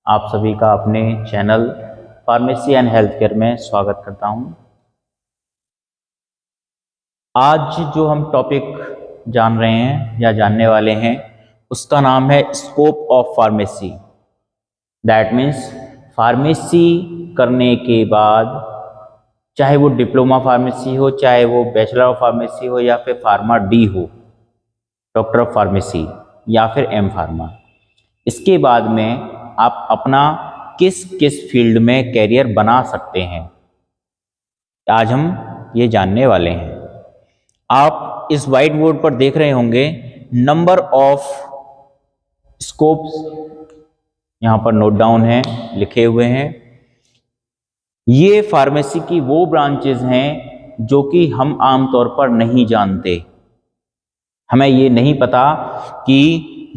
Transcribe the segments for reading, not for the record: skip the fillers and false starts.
आप सभी का अपने channel pharmacy and health care में स्वागत करता हूं। आज जो हम टॉपिक जान रहे हैं या जानने वाले हैं उसका नाम है scope of pharmacy. That means pharmacy करने के बाद चाहे वो डिप्लोमा फार्मेसी हो, चाहे वो बैचलर ऑफ फार्मेसी हो या फिर फार्मा डी हो, डॉक्टर ऑफ फार्मेसी या फिर एम फार्मा, इसके बाद में आप अपना किस किस फील्ड में कैरियर बना सकते हैं, आज हम ये जानने वाले हैं। आप इस वाइट बोर्ड पर देख रहे होंगे नंबर ऑफ स्कोप्स यहाँ पर नोट डाउन है, लिखे हुए हैं। ये फार्मेसी की वो ब्रांचेज हैं जो कि हम आमतौर पर नहीं जानते। हमें ये नहीं पता कि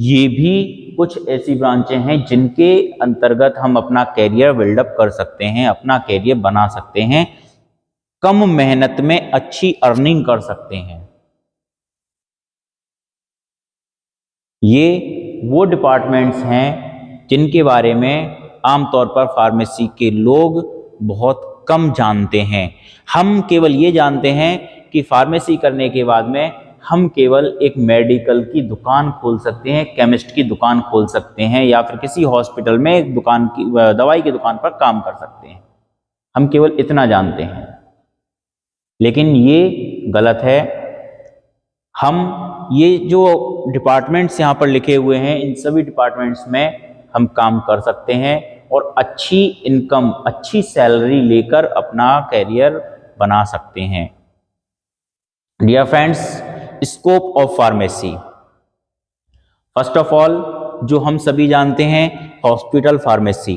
ये भी कुछ ऐसी ब्रांचें हैं जिनके अंतर्गत हम अपना कैरियर बिल्डअप कर सकते हैं, अपना कैरियर बना सकते हैं, कम मेहनत में अच्छी अर्निंग कर सकते हैं। ये वो डिपार्टमेंट्स हैं जिनके बारे में आमतौर पर फार्मेसी के लोग बहुत कम जानते हैं। हम केवल ये जानते हैं कि फार्मेसी करने के बाद में हम केवल एक मेडिकल की दुकान खोल सकते हैं, केमिस्ट की दुकान खोल सकते हैं या फिर किसी हॉस्पिटल में एक दुकान की दवाई की दुकान पर काम कर सकते हैं। हम केवल इतना जानते हैं, लेकिन ये गलत है। हम ये जो डिपार्टमेंट्स यहाँ पर लिखे हुए हैं, इन सभी डिपार्टमेंट्स में हम काम कर सकते हैं और अच्छी इनकम, अच्छी सैलरी लेकर अपना कैरियर बना सकते हैं। Dear friends, scope of pharmacy, first of all जो हम सभी जानते हैं हॉस्पिटल फार्मेसी।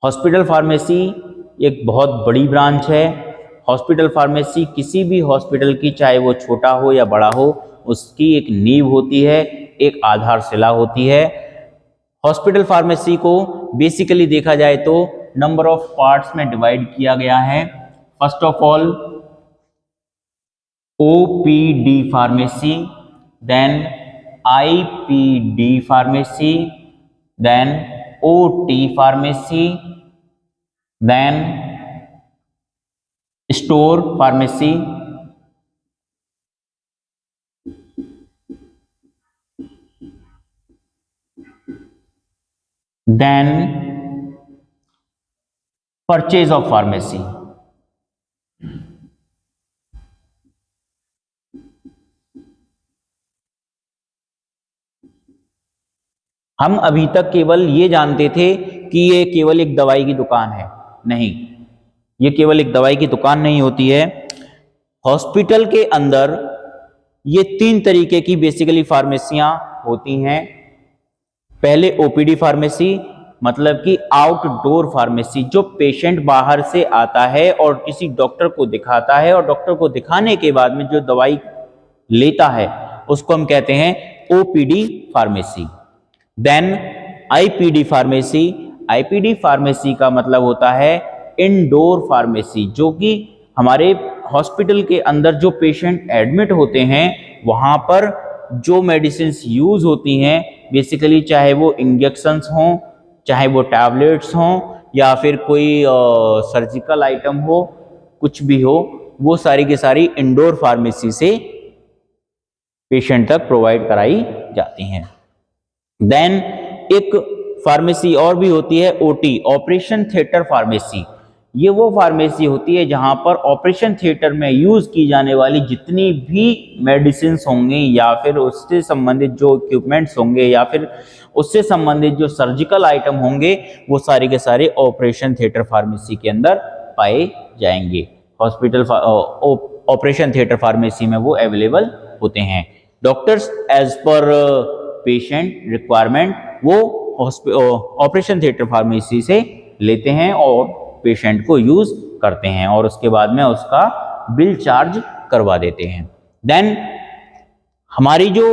हॉस्पिटल फार्मेसी एक बहुत बड़ी ब्रांच है। हॉस्पिटल फार्मेसी किसी भी हॉस्पिटल की, चाहे वो छोटा हो या बड़ा हो, उसकी एक नींव होती है, एक आधारशिला होती है। हॉस्पिटल फार्मेसी को बेसिकली देखा जाए तो नंबर ऑफ पार्ट्स में डिवाइड किया गया है। First of all OPD pharmacy, then IPD pharmacy, then OT pharmacy, then store pharmacy, then purchase of pharmacy। हम अभी तक केवल ये जानते थे कि ये केवल एक दवाई की दुकान है। नहीं, ये केवल एक दवाई की दुकान नहीं होती है। हॉस्पिटल के अंदर ये 3 तरीके की बेसिकली फार्मेसियां होती हैं। पहले OPD फार्मेसी, मतलब कि आउटडोर फार्मेसी, जो पेशेंट बाहर से आता है और किसी डॉक्टर को दिखाता है और डॉक्टर को दिखाने के बाद में जो दवाई लेता है उसको हम कहते हैं OPD pharmacy. Then IPD pharmacy. IPD pharmacy का मतलब होता है इंडोर फार्मेसी, जो कि हमारे हॉस्पिटल के अंदर जो पेशेंट एडमिट होते हैं वहाँ पर जो मेडिसिन्स यूज़ होती हैं, बेसिकली चाहे वो इंजेक्शंस हों, चाहे वो टैबलेट्स हों या फिर कोई सर्जिकल आइटम हो, कुछ भी हो, वो सारी की सारी इंडोर फार्मेसी से पेशेंट तक प्रोवाइड कराई जाती हैं। देन एक फार्मेसी और भी होती है OT, ऑपरेशन थिएटर फार्मेसी। ये वो फार्मेसी होती है जहां पर ऑपरेशन थिएटर में यूज की जाने वाली जितनी भी मेडिसिन होंगी या फिर उससे संबंधित जो इक्विपमेंट्स होंगे या फिर उससे संबंधित जो सर्जिकल आइटम होंगे, वो सारे के सारे ऑपरेशन थिएटर फार्मेसी के अंदर पाए जाएंगे। हॉस्पिटल ऑपरेशन थिएटर फार्मेसी में वो अवेलेबल होते हैं। Doctors as per patient requirement वो ऑपरेशन थिएटर फार्मेसी से लेते हैं और पेशेंट को यूज करते हैं और उसके बाद में उसका बिल चार्ज करवा देते हैं। देन हमारी जो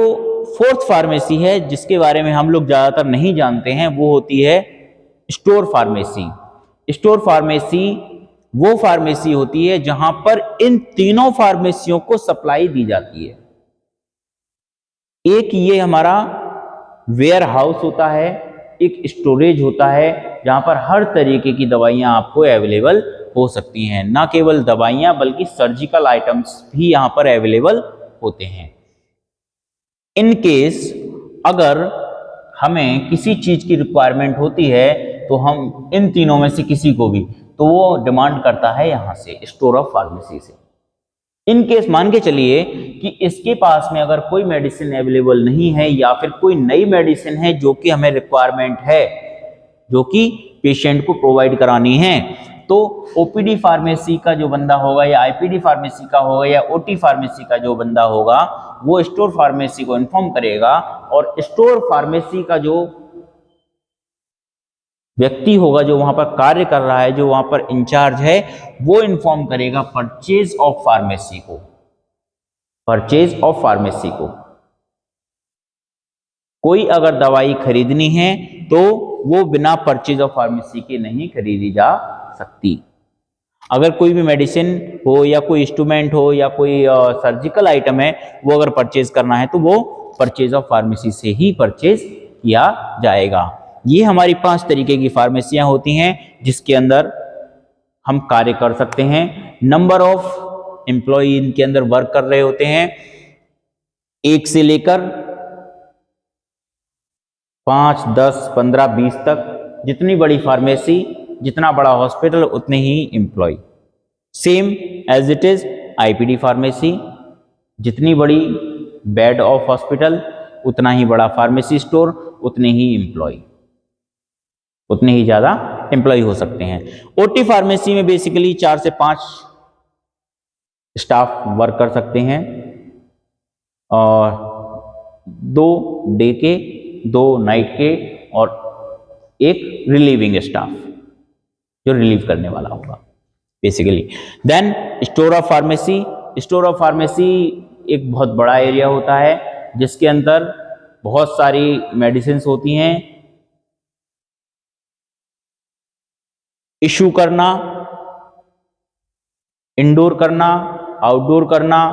फोर्थ फार्मेसी है, जिसके बारे में हम लोग ज़्यादातर नहीं जानते हैं, वो होती है स्टोर फार्मेसी। स्टोर फार्मेसी वो फार्मेसी होती है जहां पर इन तीनों फार्मेसियों को सप्लाई दी जाती है। एक ये हमारा वेयर हाउस होता है एक स्टोरेज होता है जहाँ पर हर तरीके की दवाइयाँ आपको अवेलेबल हो सकती हैं। ना केवल दवाइयाँ बल्कि सर्जिकल आइटम्स भी यहाँ पर अवेलेबल होते हैं। इन केस अगर हमें किसी चीज की रिक्वायरमेंट होती है तो हम इन तीनों में से किसी को भी, तो वो डिमांड करता है यहाँ से, स्टोर ऑफ फार्मेसी से। इन केस मान के चलिए कि इसके पास में अगर कोई मेडिसिन अवेलेबल नहीं है या फिर कोई नई मेडिसिन है जो कि हमें रिक्वायरमेंट है, जो कि पेशेंट को प्रोवाइड करानी है, तो ओपीडी फार्मेसी का जो बंदा होगा या आईपीडी फार्मेसी का होगा या ओटी फार्मेसी का जो बंदा होगा वो स्टोर फार्मेसी को इन्फॉर्म करेगा, और स्टोर फार्मेसी का जो व्यक्ति होगा जो वहां पर कार्य कर रहा है, जो वहां पर इंचार्ज है, वो इन्फॉर्म करेगा परचेज ऑफ फार्मेसी को, परचेज ऑफ फार्मेसी को। कोई अगर दवाई खरीदनी है तो वो बिना परचेज ऑफ फार्मेसी के नहीं खरीदी जा सकती। अगर कोई भी मेडिसिन हो या कोई इंस्ट्रूमेंट हो या कोई सर्जिकल आइटम है, वो अगर परचेज करना है तो वो परचेज ऑफ फार्मेसी से ही परचेज किया जाएगा। ये हमारी 5 तरीके की फार्मेसियां होती हैं जिसके अंदर हम कार्य कर सकते हैं। नंबर ऑफ एम्प्लॉय इनके अंदर वर्क कर रहे होते हैं 1 से लेकर 5, 10, 15, 20 तक। जितनी बड़ी फार्मेसी, जितना बड़ा हॉस्पिटल, उतने ही employ. Same as it is IPD pharmacy, जितनी बड़ी बेड ऑफ हॉस्पिटल उतना ही बड़ा फार्मेसी स्टोर, उतने ही एम्प्लॉय, उतने ही ज्यादा एम्प्लॉय हो सकते हैं। ओटी फार्मेसी में बेसिकली 4 से 5 स्टाफ वर्क कर सकते हैं, और 2 डे के, 2 नाइट के, और 1 रिलीविंग स्टाफ जो रिलीव करने वाला होगा basically. Then store of pharmacy. Store of pharmacy एक बहुत बड़ा एरिया होता है जिसके अंदर बहुत सारी मेडिसिन होती हैं। इशू करना, इंडोर करना, आउटडोर करना,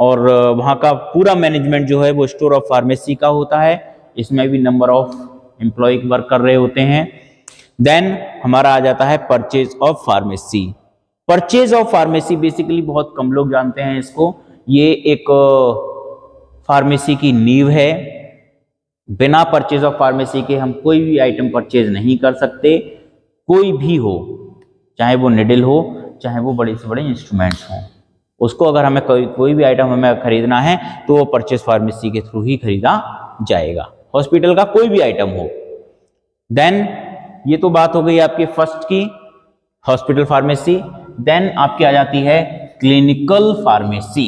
और वहाँ का पूरा मैनेजमेंट जो है वो स्टोर ऑफ फार्मेसी का होता है। इसमें भी नंबर ऑफ एम्प्लॉय वर्क कर रहे होते हैं। देन हमारा आ जाता है purchase of pharmacy. Purchase of pharmacy basically बहुत कम लोग जानते हैं इसको। ये एक फार्मेसी की नींव है। बिना परचेज ऑफ फार्मेसी के हम कोई भी आइटम परचेज नहीं कर सकते, कोई भी हो, चाहे वो निडल हो, चाहे वो बड़े से बड़े इंस्ट्रूमेंट्स हों। उसको अगर हमें कोई भी आइटम हमें खरीदना है तो वो परचेज फार्मेसी के थ्रू ही खरीदा जाएगा, हॉस्पिटल का कोई भी आइटम हो। देन ये तो बात हो गई आपके फर्स्ट की, हॉस्पिटल फार्मेसी। देन आपकी आ जाती है क्लिनिकल फार्मेसी।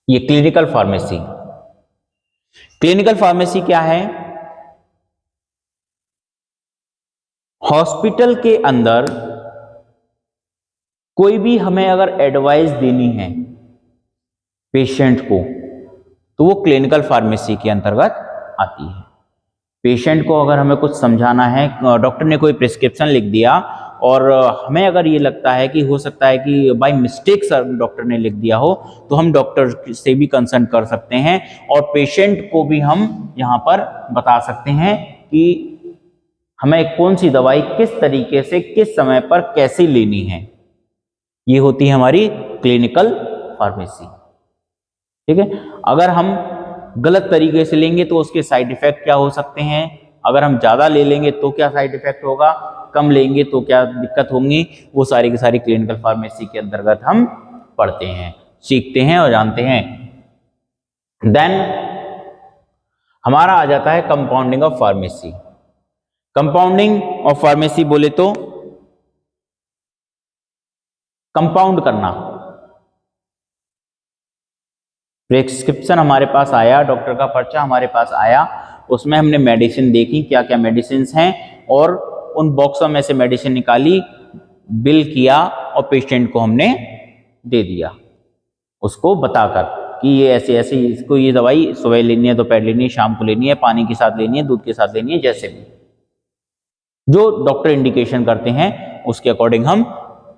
ये क्लिनिकल फार्मेसी, क्लिनिकल फार्मेसी क्या है? हॉस्पिटल के अंदर कोई भी हमें अगर एडवाइस देनी है पेशेंट को तो वो क्लिनिकल फार्मेसी के अंतर्गत आती है। पेशेंट को अगर हमें कुछ समझाना है, डॉक्टर ने कोई प्रिस्क्रिप्शन लिख दिया और हमें अगर ये लगता है कि हो सकता है कि बाय मिस्टेक सर डॉक्टर ने लिख दिया हो, तो हम डॉक्टर से भी कंसल्ट कर सकते हैं और पेशेंट को भी हम यहाँ पर बता सकते हैं कि हमें कौन सी दवाई किस तरीके से किस समय पर कैसे लेनी है। ये होती है हमारी क्लिनिकल फार्मेसी। ठीक है, अगर हम गलत तरीके से लेंगे तो उसके साइड इफेक्ट क्या हो सकते हैं, अगर हम ज़्यादा ले लेंगे तो क्या साइड इफेक्ट होगा, कम लेंगे तो क्या दिक्कत होंगी, वो सारी की सारी क्लिनिकल फार्मेसी के अंतर्गत हम पढ़ते हैं, सीखते हैं और जानते हैं। देन हमारा आ जाता है compounding of pharmacy. Compounding of pharmacy बोले तो कंपाउंड करना। प्रिस्क्रिप्शन हमारे पास आया, डॉक्टर का पर्चा हमारे पास आया, उसमें हमने मेडिसिन देखी क्या क्या मेडिसिन हैं और उन बॉक्सों में से मेडिसिन निकाली, बिल किया और पेशेंट को हमने दे दिया, उसको बताकर कि ये ऐसे ऐसे इसको ये दवाई सुबह लेनी है, दोपहर लेनी है, शाम को लेनी है, पानी के साथ लेनी है, दूध के साथ लेनी है, जैसे भी जो डॉक्टर इंडिकेशन करते हैं उसके अकॉर्डिंग हम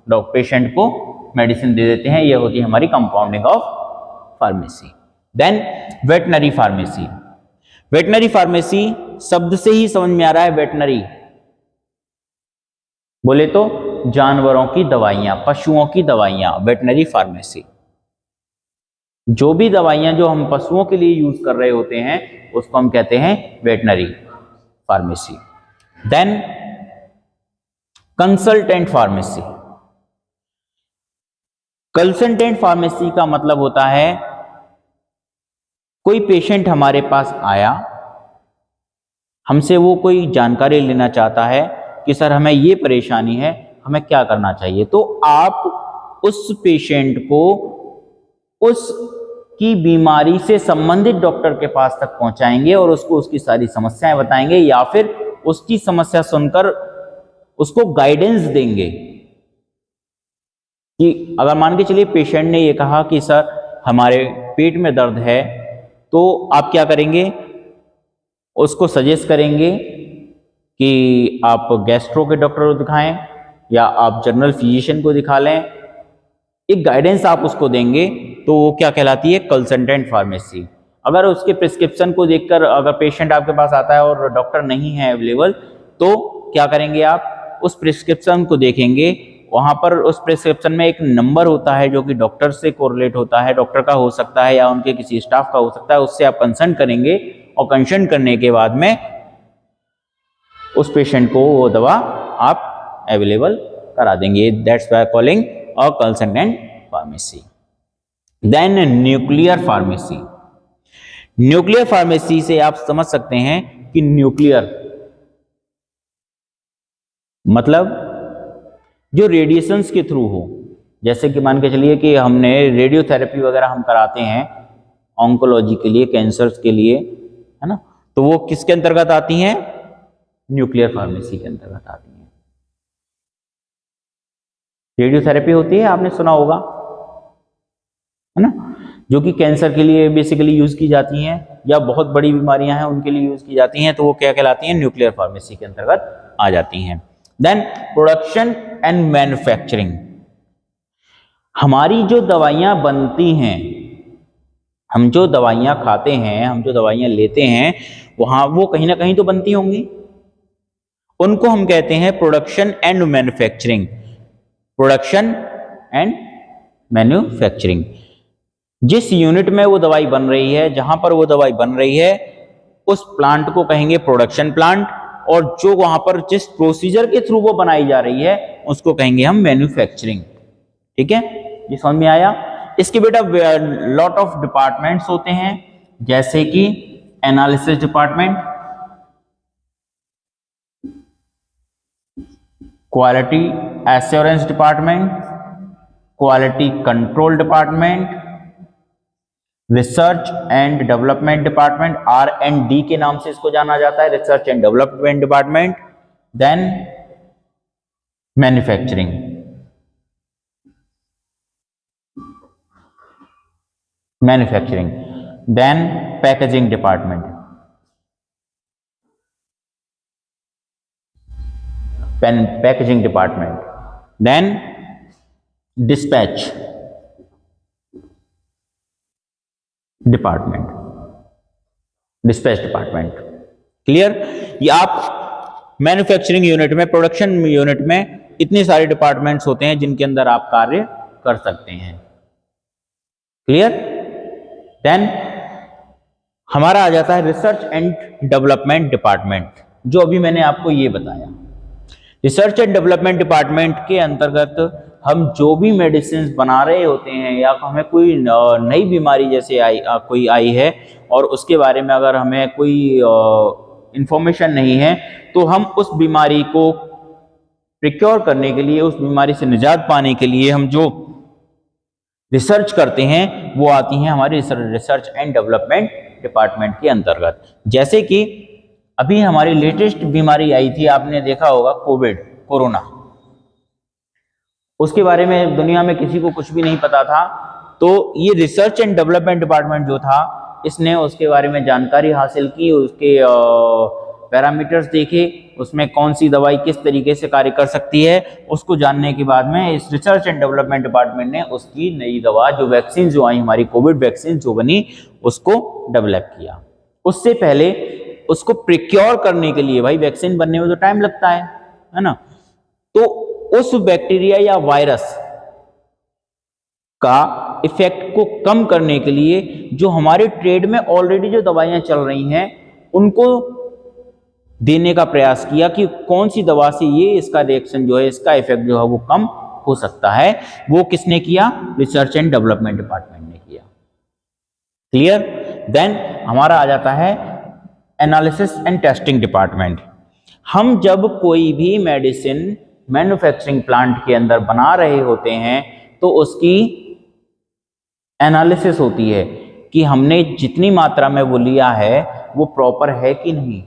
पेशेंट को मेडिसिन दे देते हैं। ये होती है हमारी compounding of pharmacy. Then veterinary pharmacy. Veterinary pharmacy शब्द से ही समझ में आ रहा है, वेटनरी बोले तो जानवरों की दवाइयां, पशुओं की दवाइयां, वेटनरी फार्मेसी। जो भी दवाइयां जो हम पशुओं के लिए यूज कर रहे होते हैं उसको हम कहते हैं veterinary pharmacy. Then consultant pharmacy. Consultant pharmacy का मतलब होता है कोई पेशेंट हमारे पास आया, हमसे वो कोई जानकारी लेना चाहता है कि सर हमें ये परेशानी है, हमें क्या करना चाहिए, तो आप उस पेशेंट को उसकी बीमारी से संबंधित डॉक्टर के पास तक पहुंचाएंगे और उसको उसकी सारी समस्याएं बताएंगे या फिर उसकी समस्या सुनकर उसको गाइडेंस देंगे। कि अगर मान के चलिए पेशेंट ने ये कहा कि सर हमारे पेट में दर्द है, तो आप क्या करेंगे, उसको सजेस्ट करेंगे कि आप गैस्ट्रो के डॉक्टर को दिखाएं या आप जनरल फिजिशियन को दिखा लें। एक गाइडेंस आप उसको देंगे तो वो क्या कहलाती है, कंसल्टेंट फार्मेसी। अगर उसके प्रिस्क्रिप्शन को देखकर अगर पेशेंट आपके पास आता है और डॉक्टर नहीं है अवेलेबल, तो क्या करेंगे, आप उस प्रिस्क्रिप्शन को देखेंगे, वहां पर उस प्रिस्क्रिप्शन में एक नंबर होता है जो कि डॉक्टर से कोरिलेट होता है, डॉक्टर का हो सकता है या उनके किसी स्टाफ का हो सकता है, उससे आप कंसल्ट करेंगे और कंसल्ट करने के बाद में उस पेशेंट को वो दवा आप अवेलेबल करा देंगे। That's why calling a consultant pharmacy. Then nuclear pharmacy. Nuclear pharmacy से आप समझ सकते हैं कि न्यूक्लियर मतलब जो रेडिएशंस के थ्रू हो, जैसे कि मान के चलिए कि हमने रेडियोथेरेपी वगैरह हम कराते हैं ऑन्कोलॉजी के लिए, कैंसर्स के लिए, है ना, तो वो किसके अंतर्गत आती हैं, न्यूक्लियर फार्मेसी के अंतर्गत आती हैं। रेडियोथेरेपी होती है, आपने सुना होगा, है ना, जो कि कैंसर के लिए बेसिकली यूज की जाती हैं या बहुत बड़ी बीमारियां हैं उनके लिए यूज की जाती हैं, तो वो क्या कहलाती हैं, न्यूक्लियर फार्मेसी के अंतर्गत आ जाती हैं। Then production and manufacturing. हमारी जो दवाइयां बनती हैं, हम जो दवाइयां खाते हैं, हम जो दवाइयां लेते हैं, वहां वो कहीं ना कहीं तो बनती होंगी, उनको हम कहते हैं production and manufacturing. Production and manufacturing, जिस यूनिट में वो दवाई बन रही है, जहां पर वो दवाई बन रही है, उस प्लांट को कहेंगे प्रोडक्शन प्लांट, और जो वहां पर जिस प्रोसीजर के थ्रू वो बनाई जा रही है उसको कहेंगे हम मैन्युफैक्चरिंग। ठीक है, ये समझ में आया। इसके बेटा लॉट ऑफ डिपार्टमेंट्स होते हैं, जैसे कि analysis department, quality assurance department, quality control department, research and development department, R&D के नाम से इसको जाना जाता है, research and development department. Then manufacturing, then packaging department, packaging department, then dispatch department, dispatch department. Clear. ये आप मैन्युफैक्चरिंग यूनिट में, प्रोडक्शन यूनिट में इतने सारे डिपार्टमेंट्स होते हैं जिनके अंदर आप कार्य कर सकते हैं। क्लियर। देन हमारा आ जाता है रिसर्च एंड डेवलपमेंट डिपार्टमेंट, जो अभी मैंने आपको ये बताया। रिसर्च एंड डेवलपमेंट डिपार्टमेंट के अंतर्गत हम जो भी मेडिसिन बना रहे होते हैं या हमें कोई नई बीमारी जैसे कोई आई है और उसके बारे में अगर हमें कोई इंफॉर्मेशन नहीं है, तो हम उस बीमारी को प्रिक्योर करने के लिए, उस बीमारी से निजात पाने के लिए हम जो रिसर्च करते हैं वो आती हैं हमारी रिसर्च एंड डेवलपमेंट डिपार्टमेंट के अंतर्गत। जैसे कि अभी हमारी लेटेस्ट बीमारी आई थी, आपने देखा होगा, कोरोना। उसके बारे में दुनिया में किसी को कुछ भी नहीं पता था, तो ये रिसर्च एंड डेवलपमेंट डिपार्टमेंट जो था, इसने उसके बारे में जानकारी हासिल की, उसके पैरामीटर्स देखे, उसमें कौन सी दवाई किस तरीके से कार्य कर सकती है, उसको जानने के बाद में इस रिसर्च एंड डेवलपमेंट डिपार्टमेंट ने उसकी नई दवा, जो वैक्सीन जो आई हमारी कोविड वैक्सीन जो बनी, उसको डेवलप किया। उससे पहले उसको प्रिक्योर करने के लिए, भाई वैक्सीन बनने में तो टाइम लगता है ना, तो उस बैक्टीरिया या वायरस का इफेक्ट को कम करने के लिए जो हमारे ट्रेड में ऑलरेडी जो दवाइयां चल रही हैं उनको देने का प्रयास किया कि कौन सी दवा से ये इसका रिएक्शन जो है, इसका इफेक्ट जो है वो कम हो सकता है। वो किसने किया? रिसर्च एंड डेवलपमेंट डिपार्टमेंट ने किया। क्लियर? देन हमारा आ जाता है एनालिसिस एंड टेस्टिंग डिपार्टमेंट। हम जब कोई भी मेडिसिन मैन्युफैक्चरिंग प्लांट के अंदर बना रहे होते हैं तो उसकी एनालिसिस होती है कि हमने जितनी मात्रा में वो लिया है वो प्रॉपर है कि नहीं।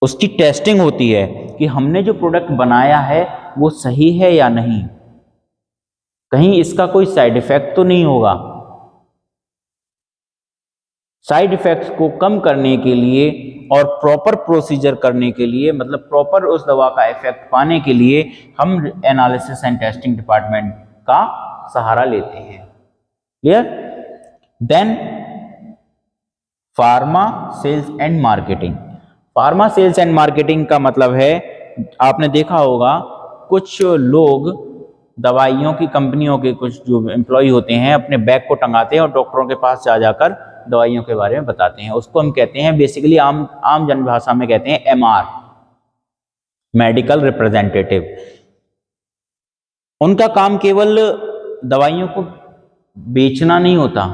उसकी टेस्टिंग होती है कि हमने जो प्रोडक्ट बनाया है वो सही है या नहीं, कहीं इसका कोई साइड इफेक्ट तो नहीं होगा। साइड इफेक्ट्स को कम करने के लिए और प्रॉपर प्रोसीजर करने के लिए, मतलब प्रॉपर उस दवा का इफेक्ट पाने के लिए हम एनालिसिस एंड टेस्टिंग डिपार्टमेंट का सहारा लेते हैं। Clear? Then pharma sales and marketing. Pharma sales and marketing का मतलब है, आपने देखा होगा कुछ लोग दवाइयों की कंपनियों के कुछ जो एम्प्लॉय होते हैं अपने बैग को टंगाते हैं और डॉक्टरों के पास जा जाकर दवाइयों के बारे में बताते हैं। उसको हम कहते हैं बेसिकली आम जन भाषा में कहते हैं एमआर, मेडिकल रिप्रेजेंटेटिव। उनका काम केवल दवाइयों को बेचना नहीं होता,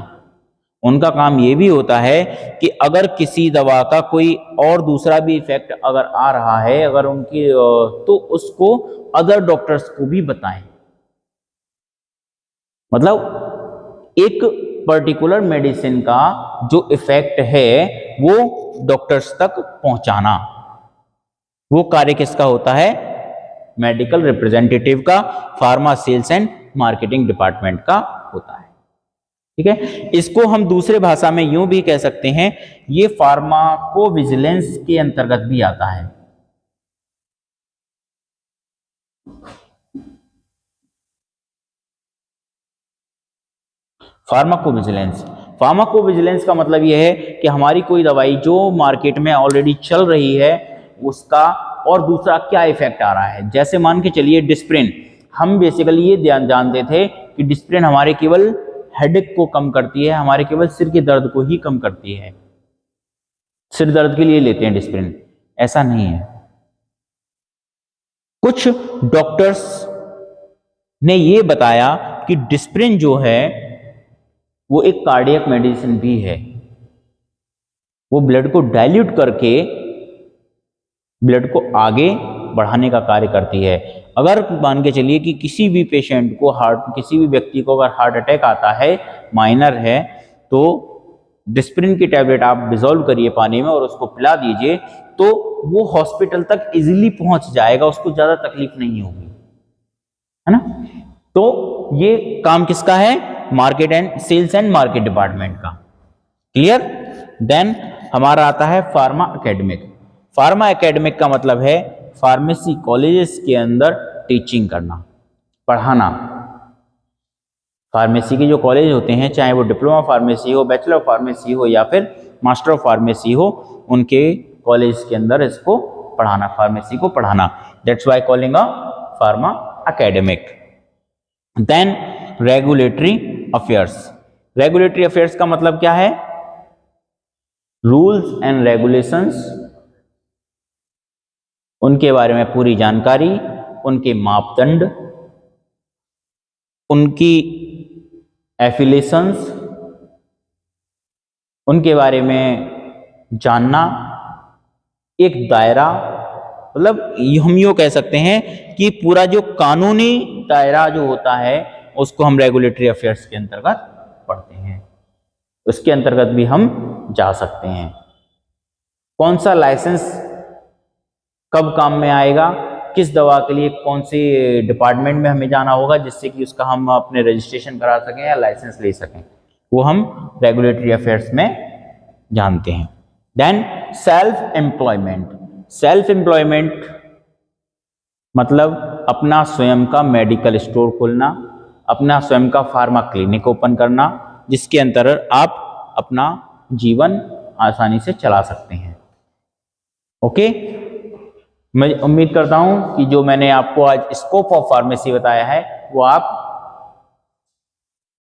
उनका काम ये भी होता है कि अगर किसी दवा का कोई और दूसरा भी इफेक्ट अगर आ रहा है अगर उनकी, तो उसको अदर डॉक्टर्स को भी बताएं। मतलब एक पर्टिकुलर मेडिसिन का जो इफेक्ट है वो डॉक्टर्स तक पहुंचाना, वो कार्य किसका होता है? मेडिकल रिप्रेजेंटेटिव का, pharma sales and marketing department का होता है। ठीक है, इसको हम दूसरे भाषा में यूं भी कह सकते हैं, ये फार्माकोविजिलेंस के अंतर्गत भी आता है। फार्माकोविजिलेंस, फार्माकोविजिलेंस का मतलब यह है कि हमारी कोई दवाई जो मार्केट में ऑलरेडी चल रही है उसका और दूसरा क्या इफेक्ट आ रहा है। जैसे मान के चलिए डिस्प्रिन, हम बेसिकली ये जानते थे कि डिस्प्रिन हमारे केवल हेडेक को कम करती है, हमारे केवल सिर के दर्द को ही कम करती है, सिर दर्द के लिए लेते हैं डिस्प्रिन, ऐसा नहीं है। कुछ डॉक्टर्स ने ये बताया कि डिस्प्रिन जो है वो एक कार्डियक मेडिसिन भी है, वो ब्लड को डाइल्यूट करके ब्लड को आगे बढ़ाने का कार्य करती है। अगर मान के चलिए कि किसी भी पेशेंट को किसी भी व्यक्ति को अगर हार्ट अटैक आता है, माइनर है, तो डिस्प्रिन की टैबलेट आप डिसॉल्व करिए पानी में और उसको पिला दीजिए तो वो हॉस्पिटल तक इजीली पहुंच जाएगा, उसको ज्यादा तकलीफ नहीं होगी, है ना। तो ये काम किसका है? Market and sales and market department का। क्लियर? देन हमारा आता है फार्मा एकेडमिक। फार्मा एकेडमिक का मतलब है फार्मेसी कॉलेजेस के अंदर टीचिंग करना, पढ़ाना। फार्मेसी के जो कॉलेज होते हैं, चाहे वो डिप्लोमा फार्मेसी हो, बैचलर ऑफ फार्मेसी हो या फिर मास्टर ऑफ फार्मेसी हो, उनके कॉलेज के अंदर इसको पढ़ाना, फार्मेसी को पढ़ाना। That's why calling a pharma academic. Then regulatory affairs. Regulatory affairs का मतलब क्या है? रूल्स एंड रेगुलेशंस, उनके बारे में पूरी जानकारी, उनके मापदंड, उनकी एफिलिएशंस, उनके बारे में जानना, एक दायरा, मतलब हम यूँ कह सकते हैं कि पूरा जो कानूनी दायरा जो होता है उसको हम रेगुलेटरी अफेयर्स के अंतर्गत पढ़ते हैं, उसके अंतर्गत भी हम जा सकते हैं। कौन सा लाइसेंस कब काम में आएगा, किस दवा के लिए कौन से डिपार्टमेंट में हमें जाना होगा जिससे कि उसका हम अपने रजिस्ट्रेशन करा सकें या लाइसेंस ले सकें, वो हम रेगुलेटरी अफेयर्स में जानते हैं। Then self employment. Self employment मतलब अपना स्वयं का मेडिकल स्टोर खोलना, अपना स्वयं का फार्मा क्लिनिक ओपन करना, जिसके अंतर्गत आप अपना जीवन आसानी से चला सकते हैं। ओके, मैं उम्मीद करता हूं कि जो मैंने आपको आज स्कोप ऑफ फार्मेसी बताया है वो आप